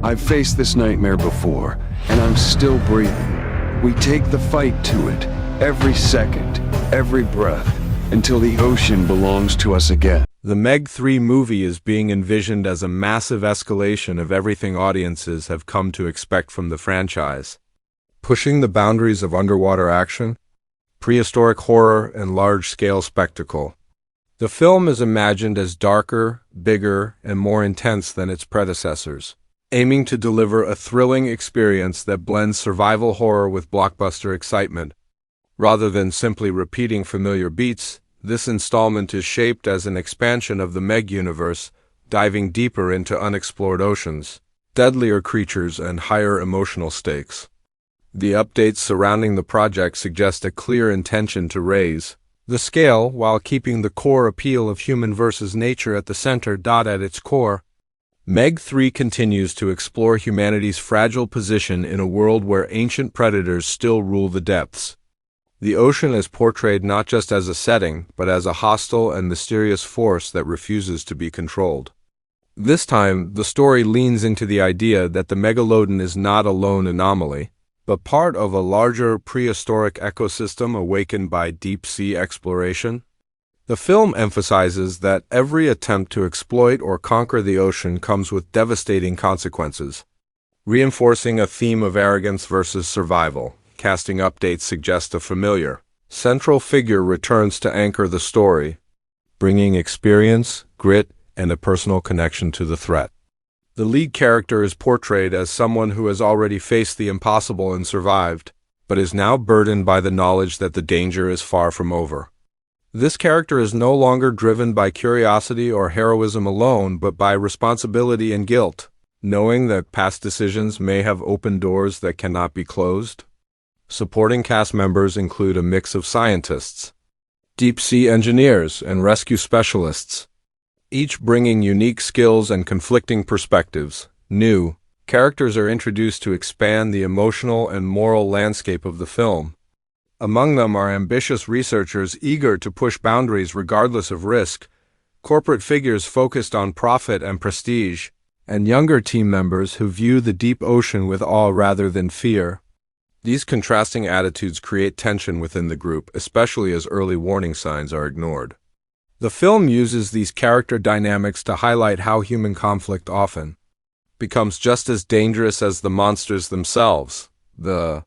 I've faced this nightmare before, and I'm still breathing. We take the fight to it, every second, every breath, until the ocean belongs to us again. The MEG 3 movie is being envisioned as a massive escalation of everything audiences have come to expect from the franchise. Pushing the boundaries of underwater action, prehistoric horror, and large-scale spectacle. The film is imagined as darker, bigger, and more intense than its predecessors, aiming to deliver a thrilling experience that blends survival horror with blockbuster excitement. Rather than simply repeating familiar beats, this installment is shaped as an expansion of the MEG universe, diving deeper into unexplored oceans, deadlier creatures, and higher emotional stakes. The updates surrounding the project suggest a clear intention to raise the scale while keeping the core appeal of human versus nature at the center. At its core, MEG 3 continues to explore humanity's fragile position in a world where ancient predators still rule the depths. The ocean is portrayed not just as a setting, but as a hostile and mysterious force that refuses to be controlled. This time, the story leans into the idea that the Megalodon is not a lone anomaly, but part of a larger prehistoric ecosystem awakened by deep-sea exploration. The film emphasizes that every attempt to exploit or conquer the ocean comes with devastating consequences, reinforcing a theme of arrogance versus survival. Casting updates suggest a familiar central figure returns to anchor the story, bringing experience, grit, and a personal connection to the threat. The lead character is portrayed as someone who has already faced the impossible and survived, but is now burdened by the knowledge that the danger is far from over. This character is no longer driven by curiosity or heroism alone, but by responsibility and guilt, knowing that past decisions may have opened doors that cannot be closed. Supporting cast members include a mix of scientists, deep-sea engineers, and rescue specialists, each bringing unique skills and conflicting perspectives. New characters are introduced to expand the emotional and moral landscape of the film. Among them are ambitious researchers eager to push boundaries regardless of risk, corporate figures focused on profit and prestige, and younger team members who view the deep ocean with awe rather than fear. These contrasting attitudes create tension within the group, especially as early warning signs are ignored. The film uses these character dynamics to highlight how human conflict often becomes just as dangerous as the monsters themselves. The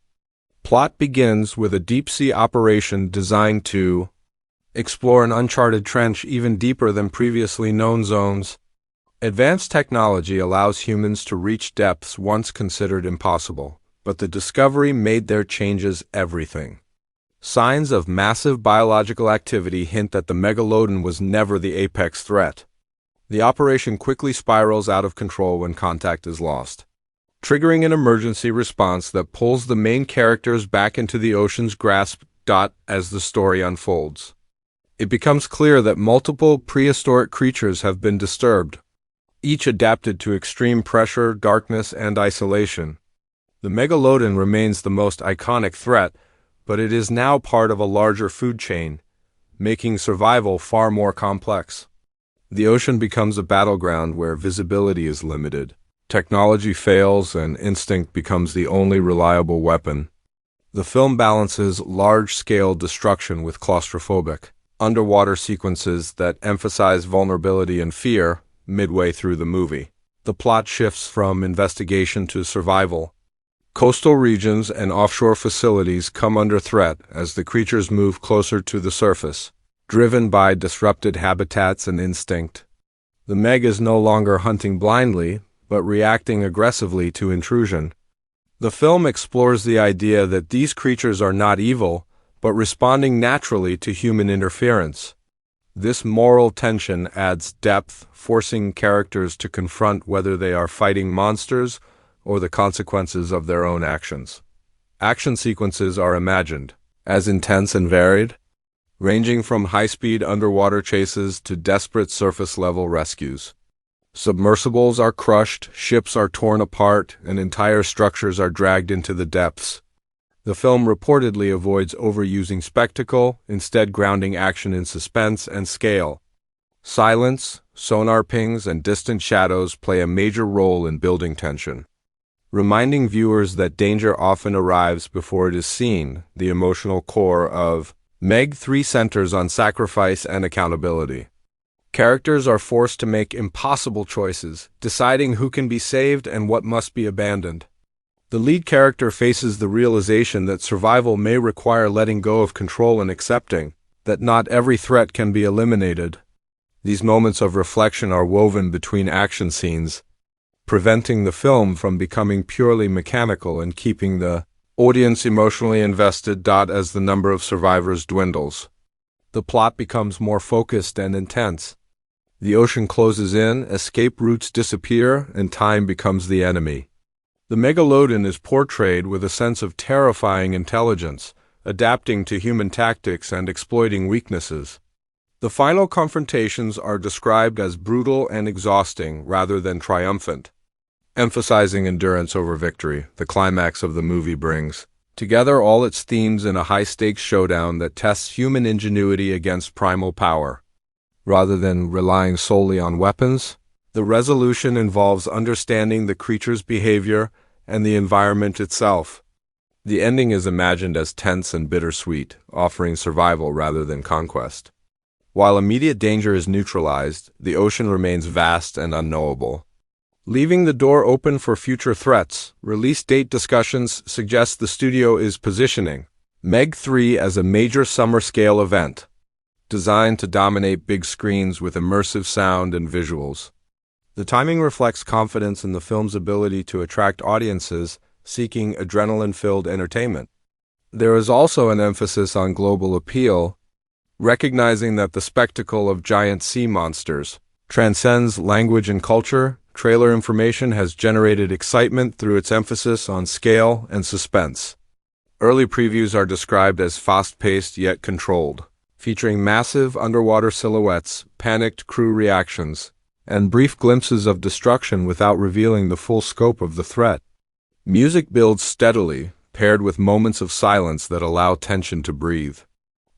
plot begins with a deep-sea operation designed to explore an uncharted trench even deeper than previously known zones. Advanced technology allows humans to reach depths once considered impossible, but the discovery made their changes everything. Signs of massive biological activity hint that the Megalodon was never the apex threat. The operation quickly spirals out of control when contact is lost, triggering an emergency response that pulls the main characters back into the ocean's grasp. As the story unfolds, it becomes clear that multiple prehistoric creatures have been disturbed, each adapted to extreme pressure, darkness, and isolation. The Megalodon remains the most iconic threat, but it is now part of a larger food chain, making survival far more complex. The ocean becomes a battleground where visibility is limited. Technology fails and instinct becomes the only reliable weapon. The film balances large-scale destruction with claustrophobic, underwater sequences that emphasize vulnerability and fear. Midway through the movie, the plot shifts from investigation to survival. Coastal regions and offshore facilities come under threat as the creatures move closer to the surface, driven by disrupted habitats and instinct. The MEG is no longer hunting blindly, but reacting aggressively to intrusion. The film explores the idea that these creatures are not evil, but responding naturally to human interference. This moral tension adds depth, forcing characters to confront whether they are fighting monsters or the consequences of their own actions. Action sequences are imagined as intense and varied, ranging from high-speed underwater chases to desperate surface-level rescues. Submersibles are crushed, ships are torn apart, and entire structures are dragged into the depths. The film reportedly avoids overusing spectacle, instead grounding action in suspense and scale. Silence, sonar pings, and distant shadows play a major role in building tension. Reminding viewers that danger often arrives before it is seen, the emotional core of MEG 3 centers on sacrifice and accountability. Characters are forced to make impossible choices, deciding who can be saved and what must be abandoned. The lead character faces the realization that survival may require letting go of control and accepting that not every threat can be eliminated. These moments of reflection are woven between action scenes, preventing the film from becoming purely mechanical and keeping the audience emotionally invested. As the number of survivors dwindles, the plot becomes more focused and intense. The ocean closes in, escape routes disappear, and time becomes the enemy. The Megalodon is portrayed with a sense of terrifying intelligence, adapting to human tactics and exploiting weaknesses. The final confrontations are described as brutal and exhausting rather than triumphant, emphasizing endurance over victory. The climax of the movie brings together all its themes in a high-stakes showdown that tests human ingenuity against primal power. Rather than relying solely on weapons, the resolution involves understanding the creature's behavior and the environment itself. The ending is imagined as tense and bittersweet, offering survival rather than conquest. While immediate danger is neutralized, the ocean remains vast and unknowable. Leaving the door open for future threats, release date discussions suggest the studio is positioning MEG 3 as a major summer-scale event, designed to dominate big screens with immersive sound and visuals. The timing reflects confidence in the film's ability to attract audiences seeking adrenaline-filled entertainment. There is also an emphasis on global appeal, recognizing that the spectacle of giant sea monsters transcends language and culture. Trailer information has generated excitement through its emphasis on scale and suspense. Early previews are described as fast-paced yet controlled, featuring massive underwater silhouettes, panicked crew reactions, and brief glimpses of destruction without revealing the full scope of the threat. Music builds steadily, paired with moments of silence that allow tension to breathe.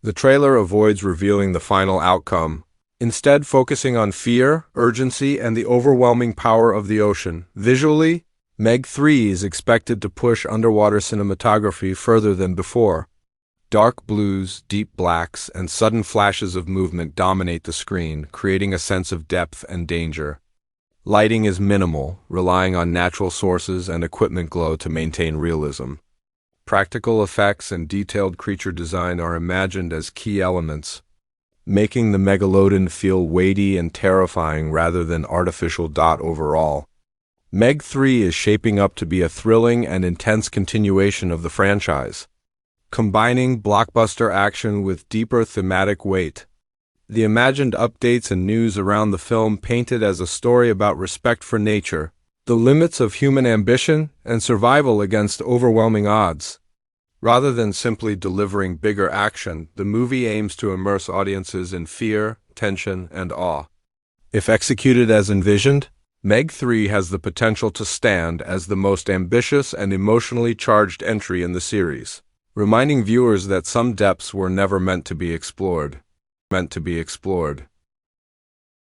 The trailer avoids revealing the final outcome, instead focusing on fear, urgency, and the overwhelming power of the ocean. Visually, MEG 3 is expected to push underwater cinematography further than before. Dark blues, deep blacks, and sudden flashes of movement dominate the screen, creating a sense of depth and danger. Lighting is minimal, relying on natural sources and equipment glow to maintain realism. Practical effects and detailed creature design are imagined as key elements, making the Megalodon feel weighty and terrifying rather than artificial. Overall, MEG 3 is shaping up to be a thrilling and intense continuation of the franchise, combining blockbuster action with deeper thematic weight. The imagined updates and news around the film paint it as a story about respect for nature, the limits of human ambition, and survival against overwhelming odds. Rather than simply delivering bigger action, the movie aims to immerse audiences in fear, tension, and awe. If executed as envisioned, MEG 3 has the potential to stand as the most ambitious and emotionally charged entry in the series, reminding viewers that some depths were never meant to be explored.